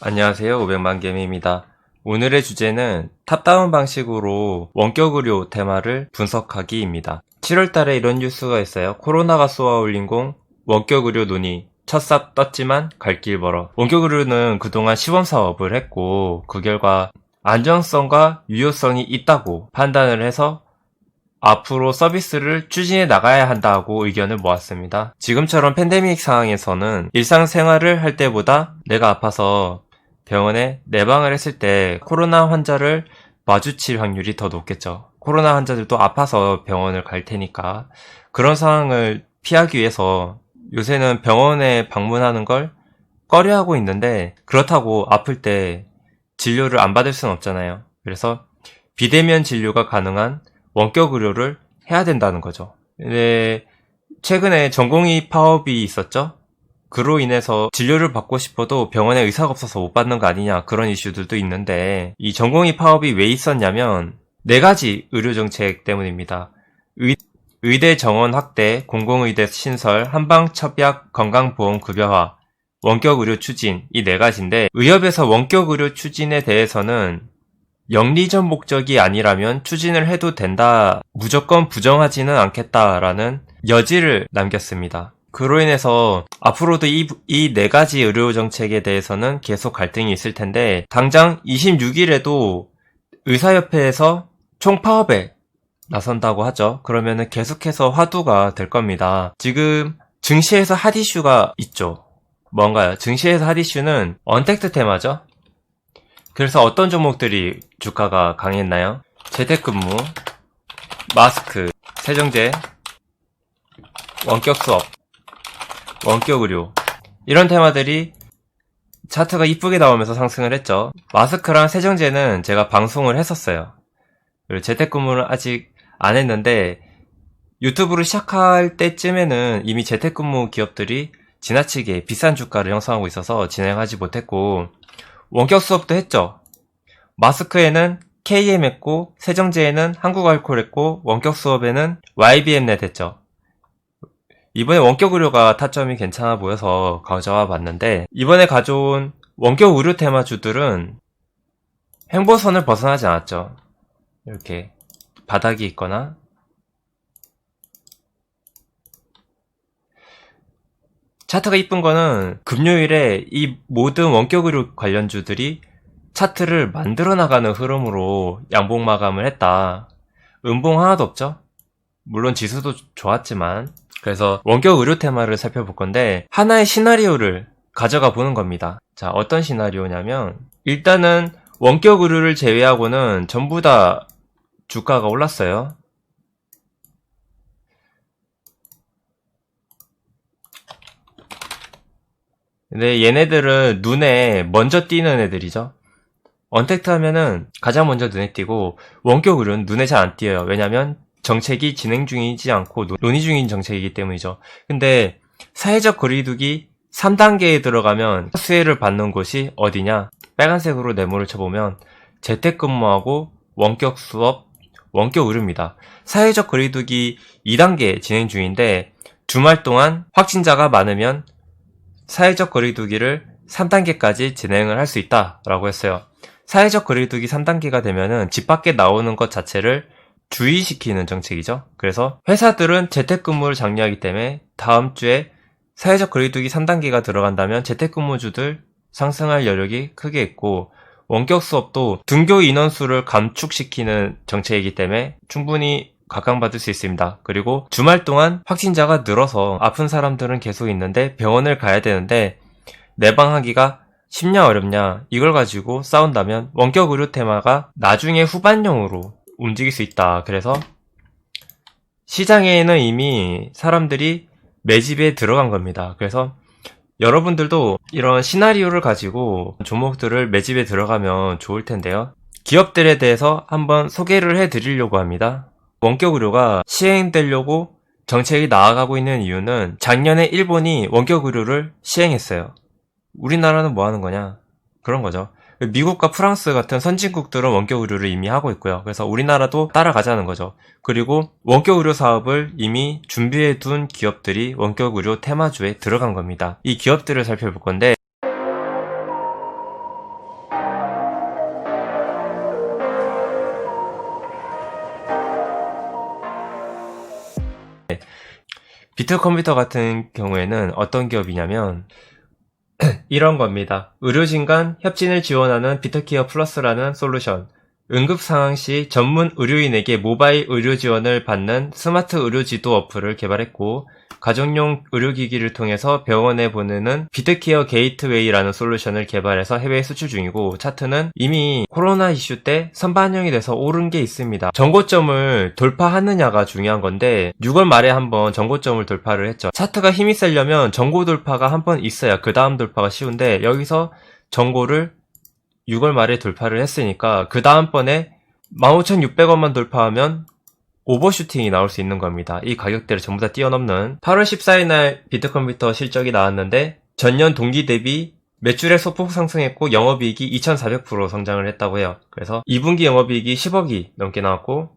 안녕하세요. 500만개미입니다. 오늘의 주제는 탑다운 방식으로 원격의료 테마를 분석하기입니다. 7월달에 이런 뉴스가 있어요. 코로나가 쏘아올린 공 원격의료 논의 첫삽 떴지만 갈 길 멀어. 원격의료는 그동안 시범사업을 했고 그 결과 안정성과 유효성이 있다고 판단을 해서 앞으로 서비스를 추진해 나가야 한다고 의견을 모았습니다. 지금처럼 팬데믹 상황에서는 일상생활을 할 때보다 내가 아파서 병원에 내방을 했을 때 코로나 환자를 마주칠 확률이 더 높겠죠. 코로나 환자들도 아파서 병원을 갈 테니까 그런 상황을 피하기 위해서 요새는 병원에 방문하는 걸 꺼려하고 있는데 그렇다고 아플 때 진료를 안 받을 수는 없잖아요. 그래서 비대면 진료가 가능한 원격 의료를 해야 된다는 거죠. 근데 최근에 전공의 파업이 있었죠? 그로 인해서 진료를 받고 싶어도 병원에 의사가 없어서 못 받는 거 아니냐 그런 이슈들도 있는데 이 전공의 파업이 왜 있었냐면 4가지 의료정책 때문입니다. 의대 정원 확대, 공공의대 신설, 한방첩약 건강보험 급여화, 원격의료 추진 이 4가지인데 의협에서 원격의료 추진에 대해서는 영리적 목적이 아니라면 추진을 해도 된다, 무조건 부정하지는 않겠다라는 여지를 남겼습니다. 그로 인해서 앞으로도 이 4가지 의료 정책에 대해서는 계속 갈등이 있을 텐데 당장 26일에도 의사협회에서 총파업에 나선다고 하죠. 그러면은 계속해서 화두가 될 겁니다. 지금 증시에서 핫 이슈가 있죠. 뭔가요? 증시에서 핫 이슈는 언택트 테마죠. 그래서 어떤 종목들이 주가가 강했나요? 재택근무, 마스크, 세정제, 원격 수업, 원격 의료 이런 테마들이 차트가 이쁘게 나오면서 상승을 했죠. 마스크랑 세정제는 제가 방송을 했었어요. 그리고 재택근무는 아직 안 했는데 유튜브를 시작할 때쯤에는 이미 재택근무 기업들이 지나치게 비싼 주가를 형성하고 있어서 진행하지 못했고 원격 수업도 했죠. 마스크에는 KM 했고 세정제에는 한국알콜 했고 원격 수업에는 YBM넷 했죠. 이번에 원격 의료가 타점이 괜찮아 보여서 가져와 봤는데 이번에 가져온 원격 의료 테마주들은 횡보선을 벗어나지 않았죠. 이렇게 바닥이 있거나 차트가 이쁜 거는 금요일에 이 모든 원격 의료 관련주들이 차트를 만들어 나가는 흐름으로 양봉 마감을 했다. 음봉 하나도 없죠? 물론 지수도 좋았지만 그래서 원격 의료 테마를 살펴볼 건데 하나의 시나리오를 가져가 보는 겁니다. 자, 어떤 시나리오냐면 일단은 원격 의료를 제외하고는 전부 다 주가가 올랐어요. 근데 얘네들은 눈에 먼저 띄는 애들이죠. 언택트 하면은 가장 먼저 눈에 띄고 원격 의료는 눈에 잘 안 띄어요. 왜냐면 정책이 진행 중이지 않고 논의 중인 정책이기 때문이죠. 근데 사회적 거리두기 3단계에 들어가면 수혜를 받는 곳이 어디냐? 빨간색으로 네모를 쳐보면 재택근무하고 원격 수업, 원격 의료입니다. 사회적 거리두기 2단계 진행 중인데 주말 동안 확진자가 많으면 사회적 거리두기를 3단계까지 진행을 할 수 있다라고 했어요. 사회적 거리두기 3단계가 되면은 집 밖에 나오는 것 자체를 주의시키는 정책이죠. 그래서 회사들은 재택근무를 장려하기 때문에 다음 주에 사회적 거리두기 3단계가 들어간다면 재택근무주들 상승할 여력이 크게 있고 원격 수업도 등교 인원수를 감축시키는 정책이기 때문에 충분히 각광받을 수 있습니다. 그리고 주말 동안 확진자가 늘어서 아픈 사람들은 계속 있는데 병원을 가야 되는데 내방하기가 쉽냐 어렵냐 이걸 가지고 싸운다면 원격 의료 테마가 나중에 후반용으로 움직일 수 있다. 그래서 시장에는 이미 사람들이 매집에 들어간 겁니다. 그래서 여러분들도 이런 시나리오를 가지고 종목들을 매집에 들어가면 좋을 텐데요. 기업들에 대해서 한번 소개를 해드리려고 합니다. 원격 의료가 시행되려고 정책이 나아가고 있는 이유는 작년에 일본이 원격 의료를 시행했어요. 우리나라는 뭐 하는 거냐? 그런 거죠. 미국과 프랑스 같은 선진국들은 원격 의료를 이미 하고 있고요. 그래서 우리나라도 따라가자는 거죠. 그리고 원격 의료 사업을 이미 준비해 둔 기업들이 원격 의료 테마주에 들어간 겁니다. 이 기업들을 살펴볼 건데 비트컴퓨터 같은 경우에는 어떤 기업이냐면 이런 겁니다. 의료진 간 협진을 지원하는 비트케어 플러스라는 솔루션. 응급 상황 시 전문 의료인에게 모바일 의료 지원을 받는 스마트 의료 지도 어플을 개발했고, 가정용 의료기기를 통해서 병원에 보내는 비트케어 게이트웨이라는 솔루션을 개발해서 해외에 수출 중이고, 차트는 이미 코로나 이슈 때 선반영이 돼서 오른 게 있습니다. 정고점을 돌파하느냐가 중요한 건데 6월 말에 한번 정고점을 돌파를 했죠. 차트가 힘이 세려면 정고 돌파가 한번 있어야 그 다음 돌파가 쉬운데, 여기서 정고를 6월 말에 돌파를 했으니까 그 다음번에 15,600원만 돌파하면 오버슈팅이 나올 수 있는 겁니다. 이 가격대를 전부 다 뛰어넘는. 8월 14일 날 비트컴퓨터 실적이 나왔는데 전년 동기 대비 매출의 소폭 상승했고 영업이익이 2400% 성장을 했다고 해요. 그래서 2분기 영업이익이 10억이 넘게 나왔고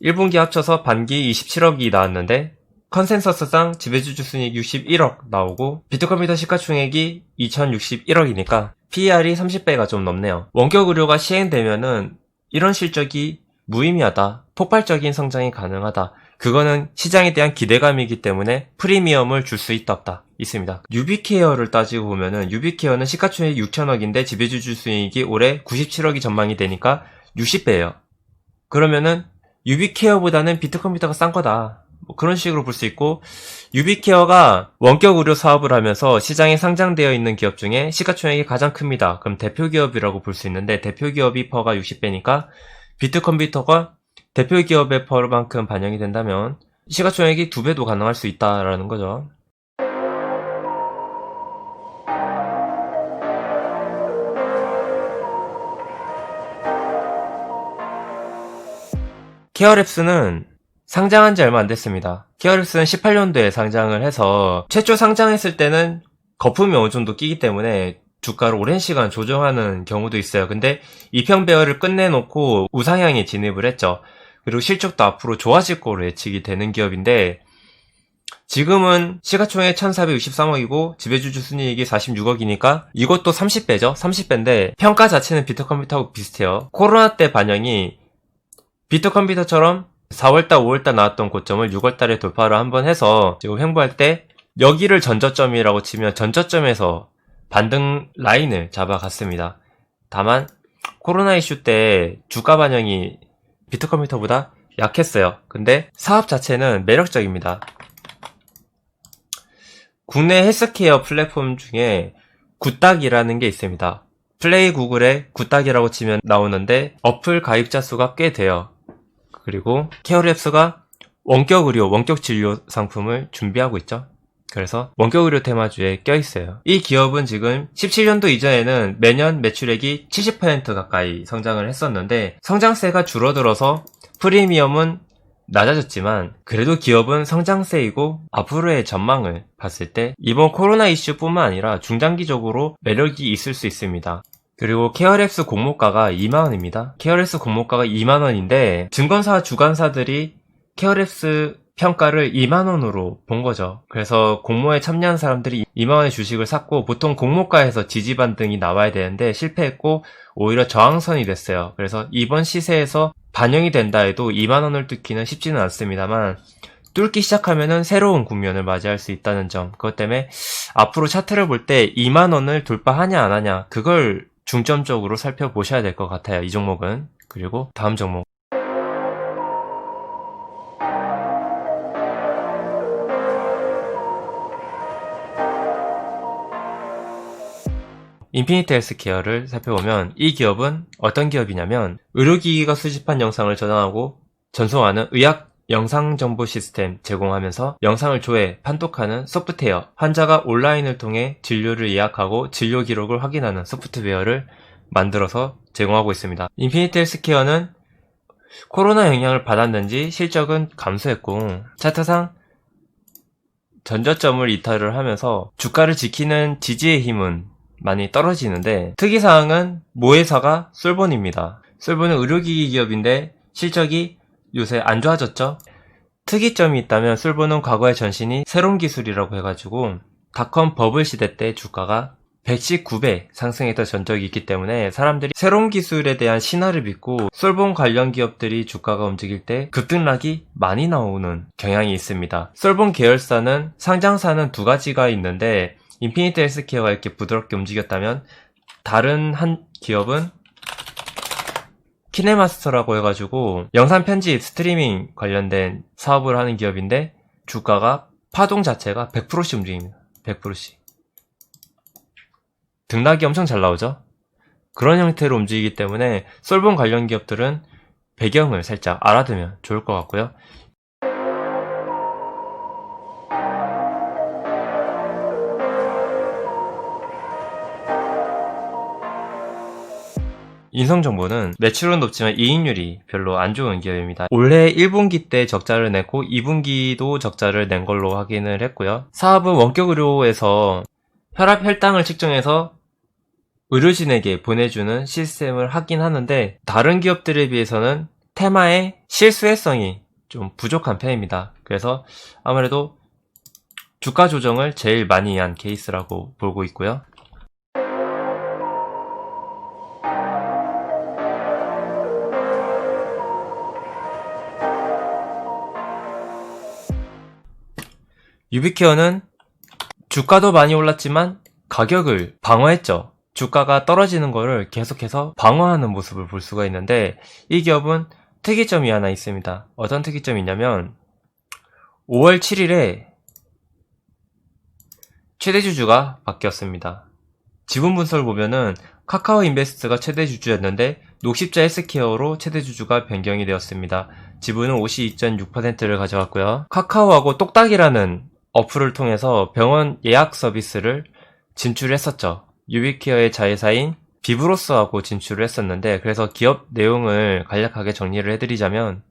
1분기 합쳐서 반기 27억이 나왔는데, 컨센서스상 지배주주 순이익 61억 나오고 비트컴퓨터 시가총액이 2061억이니까 PER이 30배가 좀 넘네요. 원격 의료가 시행되면은 이런 실적이 무의미하다, 폭발적인 성장이 가능하다, 그거는 시장에 대한 기대감이기 때문에 프리미엄을 줄 수 있다 없다 있습니다. 유비케어를 따지고 보면은 유비케어는 시가총액 6천억인데 지배주주 순이익이 올해 97억이 전망이 되니까 60배예요. 그러면은 유비케어보다는 비트컴퓨터가 싼 거다, 뭐 그런 식으로 볼 수 있고, 유비케어가 원격 의료 사업을 하면서 시장에 상장되어 있는 기업 중에 시가총액이 가장 큽니다. 그럼 대표 기업이라고 볼 수 있는데, 대표 기업이 퍼가 60배니까 비트컴퓨터가 대표 기업의 퍼만큼 반영이 된다면 시가총액이 2배도 가능할 수 있다라는 거죠. 케어랩스는 상장한 지 얼마 안 됐습니다. 케어랩스는 18년도에 상장을 해서 최초 상장했을 때는 거품이 어느 정도 끼기 때문에 주가를 오랜 시간 조정하는 경우도 있어요. 근데 이평배열을 끝내놓고 우상향에 진입을 했죠. 그리고 실적도 앞으로 좋아질 거로 예측이 되는 기업인데, 지금은 시가총액 1463억이고 지배주주 순이익이 46억이니까 이것도 30배죠. 30배인데 평가 자체는 비트컴퓨터하고 비슷해요. 코로나 때 반영이 비트컴퓨터처럼 4월달, 5월달 나왔던 고점을 6월달에 돌파를 한번 해서 지금 횡보할 때 여기를 전저점이라고 치면 전저점에서 반등 라인을 잡아갔습니다. 다만 코로나 이슈 때 주가 반영이 비트컴퓨터보다 약했어요. 근데 사업 자체는 매력적입니다. 국내 헬스케어 플랫폼 중에 굿닥이라는 게 있습니다. 플레이 구글에 굿닥이라고 치면 나오는데 어플 가입자 수가 꽤 돼요. 그리고 케어랩스가 원격 의료, 원격 진료 상품을 준비하고 있죠. 그래서 원격 의료 테마주에 껴있어요. 이 기업은 지금 17년도 이전에는 매년 매출액이 70% 가까이 성장을 했었는데, 성장세가 줄어들어서 프리미엄은 낮아졌지만 그래도 기업은 성장세이고 앞으로의 전망을 봤을 때 이번 코로나 이슈뿐만 아니라 중장기적으로 매력이 있을 수 있습니다. 그리고 케어랩스 공모가가 2만원입니다. 케어랩스 공모가가 2만원인데 증권사 주관사들이 케어랩스 평가를 2만원으로 본 거죠. 그래서 공모에 참여한 사람들이 2만원의 주식을 샀고, 보통 공모가에서 지지 반등이 나와야 되는데 실패했고 오히려 저항선이 됐어요. 그래서 이번 시세에서 반영이 된다 해도 2만원을 뚫기는 쉽지는 않습니다만, 뚫기 시작하면은 새로운 국면을 맞이할 수 있다는 점, 그것 때문에 앞으로 차트를 볼 때 2만원을 돌파하냐 안 하냐, 그걸 중점적으로 살펴보셔야 될 것 같아요, 이 종목은. 그리고 다음 종목, 인피니트 헬스케어를 살펴보면 이 기업은 어떤 기업이냐면 의료기기가 수집한 영상을 저장하고 전송하는 의학 영상정보 시스템 제공하면서 영상을 조회, 판독하는 소프트웨어, 환자가 온라인을 통해 진료를 예약하고 진료 기록을 확인하는 소프트웨어를 만들어서 제공하고 있습니다. 인피니트 헬스케어는 코로나 영향을 받았는지 실적은 감소했고 차트상 전저점을 이탈을 하면서 주가를 지키는 지지의 힘은 많이 떨어지는데, 특이사항은 모회사가 솔본입니다. 솔본은 의료기기 기업인데 실적이 요새 안 좋아졌죠. 특이점이 있다면 솔본은 과거의 전신이 새로운 기술이라고 해가지고 닷컴 버블 시대 때 주가가 119배 상승했던 전적이 있기 때문에 사람들이 새로운 기술에 대한 신화를 믿고 솔본 관련 기업들이 주가가 움직일 때 급등락이 많이 나오는 경향이 있습니다. 솔본 계열사는 상장사는 두 가지가 있는데 인피니트 헬스케어가 이렇게 부드럽게 움직였다면 다른 한 기업은 키네마스터라고 해가지고 영상 편집, 스트리밍 관련된 사업을 하는 기업인데 주가가 파동 자체가 100%씩 움직입니다. 100%씩. 등락이 엄청 잘 나오죠? 그런 형태로 움직이기 때문에 솔본 관련 기업들은 배경을 살짝 알아두면 좋을 것 같고요. 인성정보는 매출은 높지만 이익률이 별로 안 좋은 기업입니다. 올해 1분기 때 적자를 냈고 2분기도 적자를 낸 걸로 확인을 했고요. 사업은 원격의료에서 혈압 혈당을 측정해서 의료진에게 보내주는 시스템을 하긴 하는데 다른 기업들에 비해서는 테마의 실수혜성이 좀 부족한 편입니다. 그래서 아무래도 주가 조정을 제일 많이 한 케이스라고 보고 있고요. 유비케어는 주가도 많이 올랐지만 가격을 방어했죠. 주가가 떨어지는 거를 계속해서 방어하는 모습을 볼 수가 있는데 이 기업은 특이점이 하나 있습니다. 어떤 특이점이 있냐면 5월 7일에 최대 주주가 바뀌었습니다. 지분 분석을 보면은 카카오 인베스트가 최대 주주였는데 녹십자 헬스케어로 최대 주주가 변경이 되었습니다. 지분은 52.6%를 가져갔고요. 카카오하고 똑딱이라는 어플을 통해서 병원 예약 서비스를 진출했었죠. 유비케어의 자회사인 비브로스하고 진출을 했었는데 그래서 기업 내용을 간략하게 정리를 해드리자면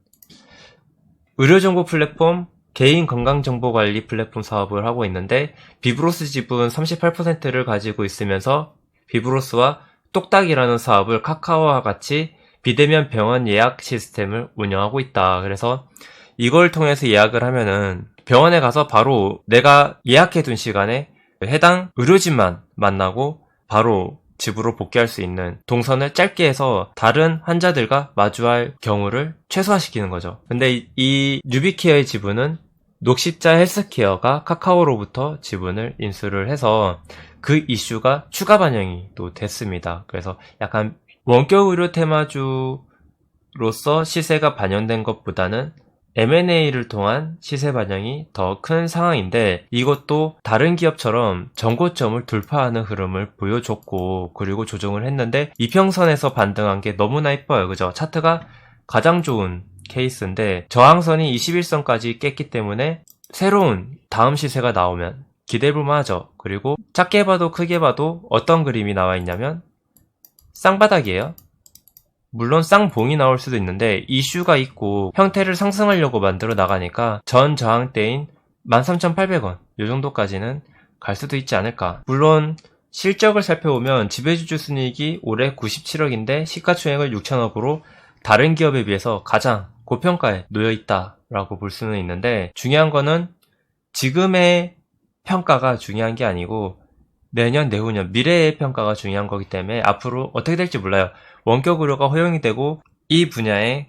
의료정보 플랫폼, 개인 건강정보관리 플랫폼 사업을 하고 있는데 비브로스 지분 38%를 가지고 있으면서 비브로스와 똑딱이라는 사업을 카카오와 같이 비대면 병원 예약 시스템을 운영하고 있다. 그래서 이걸 통해서 예약을 하면은 병원에 가서 바로 내가 예약해둔 시간에 해당 의료진만 만나고 바로 집으로 복귀할 수 있는 동선을 짧게 해서 다른 환자들과 마주할 경우를 최소화시키는 거죠. 근데 이 뉴비케어의 지분은 녹십자 헬스케어가 카카오로부터 지분을 인수를 해서 그 이슈가 추가 반영이 또 됐습니다. 그래서 약간 원격 의료 테마주로서 시세가 반영된 것보다는 M&A를 통한 시세 반영이 더 큰 상황인데 이것도 다른 기업처럼 전고점을 돌파하는 흐름을 보여줬고 그리고 조정을 했는데 이평선에서 반등한 게 너무나 이뻐요. 그죠? 차트가 가장 좋은 케이스인데 저항선이 21선까지 깼기 때문에 새로운 다음 시세가 나오면 기대해볼만 하죠. 그리고 작게 봐도 크게 봐도 어떤 그림이 나와 있냐면 쌍바닥이에요. 물론 쌍봉이 나올 수도 있는데 이슈가 있고 형태를 상승하려고 만들어 나가니까 전 저항대인 13,800원 이 정도까지는 갈 수도 있지 않을까. 물론 실적을 살펴보면 지배주주 순이익이 올해 97억인데 시가총액을 6천억으로 다른 기업에 비해서 가장 고평가에 놓여있다 라고 볼 수는 있는데 중요한 거는 지금의 평가가 중요한 게 아니고 내년, 내후년, 미래의 평가가 중요한 거기 때문에 앞으로 어떻게 될지 몰라요. 원격 의료가 허용이 되고 이 분야에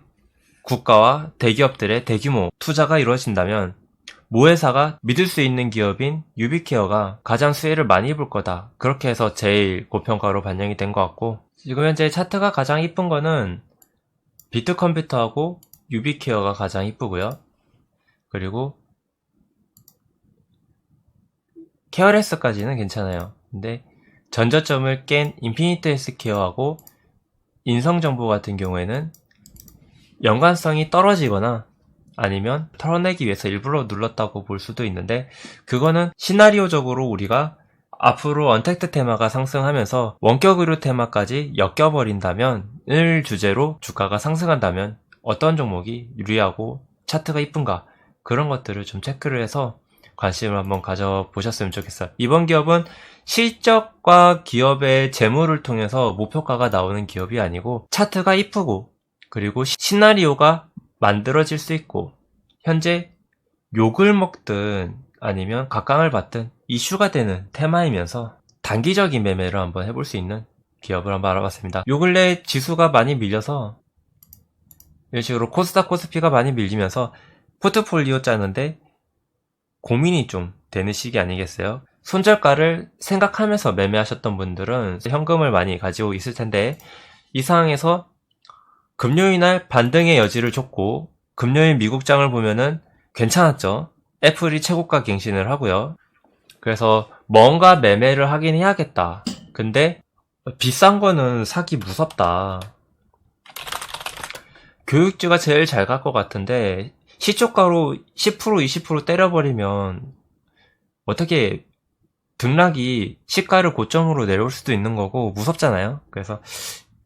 국가와 대기업들의 대규모 투자가 이루어진다면 모회사가 믿을 수 있는 기업인 유비케어가 가장 수혜를 많이 볼 거다. 그렇게 해서 제일 고평가로 반영이 된 것 같고 지금 현재 차트가 가장 이쁜 거는 비트컴퓨터하고 유비케어가 가장 이쁘고요. 그리고 케어레스까지는 괜찮아요. 근데 전저점을 깬 인피니트 헬스케어하고 인성정보 같은 경우에는 연관성이 떨어지거나 아니면 털어내기 위해서 일부러 눌렀다고 볼 수도 있는데 그거는 시나리오적으로 우리가 앞으로 언택트 테마가 상승하면서 원격 의료 테마까지 엮여버린다면 을 주제로 주가가 상승한다면 어떤 종목이 유리하고 차트가 이쁜가 그런 것들을 좀 체크를 해서 관심을 한번 가져보셨으면 좋겠어요. 이번 기업은 실적과 기업의 재물을 통해서 목표가가 나오는 기업이 아니고 차트가 이쁘고 그리고 시나리오가 만들어질 수 있고 현재 욕을 먹든 아니면 각광을 받든 이슈가 되는 테마이면서 단기적인 매매를 한번 해볼 수 있는 기업을 한번 알아봤습니다. 요 근래 지수가 많이 밀려서 이런 식으로 코스닥 코스피가 많이 밀리면서 포트폴리오 짜는데 고민이 좀 되는 시기 아니겠어요? 손절가를 생각하면서 매매하셨던 분들은 현금을 많이 가지고 있을 텐데, 이 상황에서 금요일날 반등의 여지를 줬고 금요일 미국장을 보면은 괜찮았죠. 애플이 최고가 갱신을 하고요. 그래서 뭔가 매매를 하긴 해야겠다. 근데 비싼 거는 사기 무섭다. 교육주가 제일 잘 갈 것 같은데 시초가로 10% 20% 때려버리면 어떻게 등락이 시가를 고점으로 내려올 수도 있는 거고 무섭잖아요. 그래서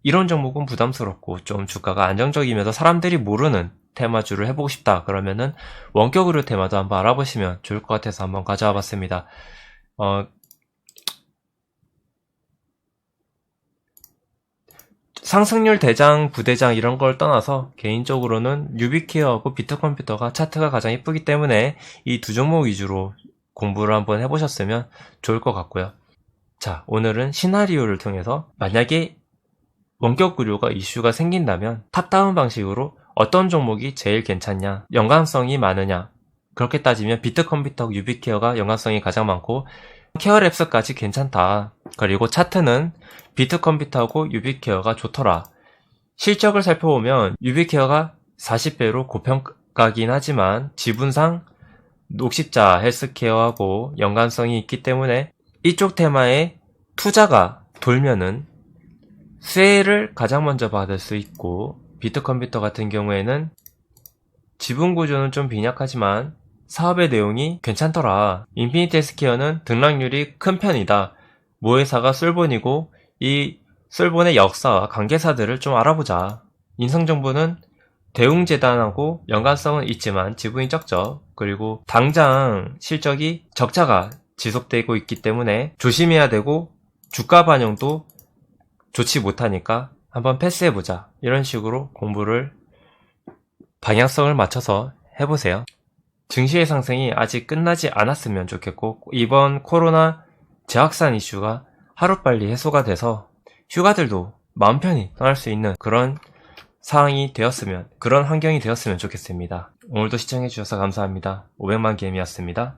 이런 종목은 부담스럽고 좀 주가가 안정적이면서 사람들이 모르는 테마주를 해보고 싶다 그러면은 원격 의료 테마도 한번 알아보시면 좋을 것 같아서 한번 가져와 봤습니다. 상승률 대장, 부대장 이런 걸 떠나서 개인적으로는 유비케어하고 비트컴퓨터가 차트가 가장 이쁘기 때문에 이 두 종목 위주로 공부를 한번 해보셨으면 좋을 것 같고요. 자, 오늘은 시나리오를 통해서 만약에 원격 의료가 이슈가 생긴다면 탑다운 방식으로 어떤 종목이 제일 괜찮냐, 연관성이 많으냐, 그렇게 따지면 비트컴퓨터, 유비케어가 연관성이 가장 많고 케어랩스까지 괜찮다. 그리고 차트는 비트컴퓨터하고 유비케어가 좋더라. 실적을 살펴보면 유비케어가 40배로 고평가긴 하지만 지분상 녹십자 헬스케어하고 연관성이 있기 때문에 이쪽 테마에 투자가 돌면은 수혜를 가장 먼저 받을 수 있고, 비트컴퓨터 같은 경우에는 지분 구조는 좀 빈약하지만 사업의 내용이 괜찮더라. 인피니티 헬스케어는 등락률이 큰 편이다. 모회사가 솔본이고 이 솔본의 역사와 관계사들을 좀 알아보자. 인성정보는 대웅재단하고 연관성은 있지만 지분이 적죠. 그리고 당장 실적이 적자가 지속되고 있기 때문에 조심해야 되고 주가 반영도 좋지 못하니까 한번 패스해보자. 이런 식으로 공부를 방향성을 맞춰서 해보세요. 증시의 상승이 아직 끝나지 않았으면 좋겠고 이번 코로나 재확산 이슈가 하루빨리 해소가 돼서 휴가들도 마음 편히 떠날 수 있는 그런 상황이 되었으면, 그런 환경이 되었으면 좋겠습니다. 오늘도 시청해주셔서 감사합니다. 500만 게임이었습니다.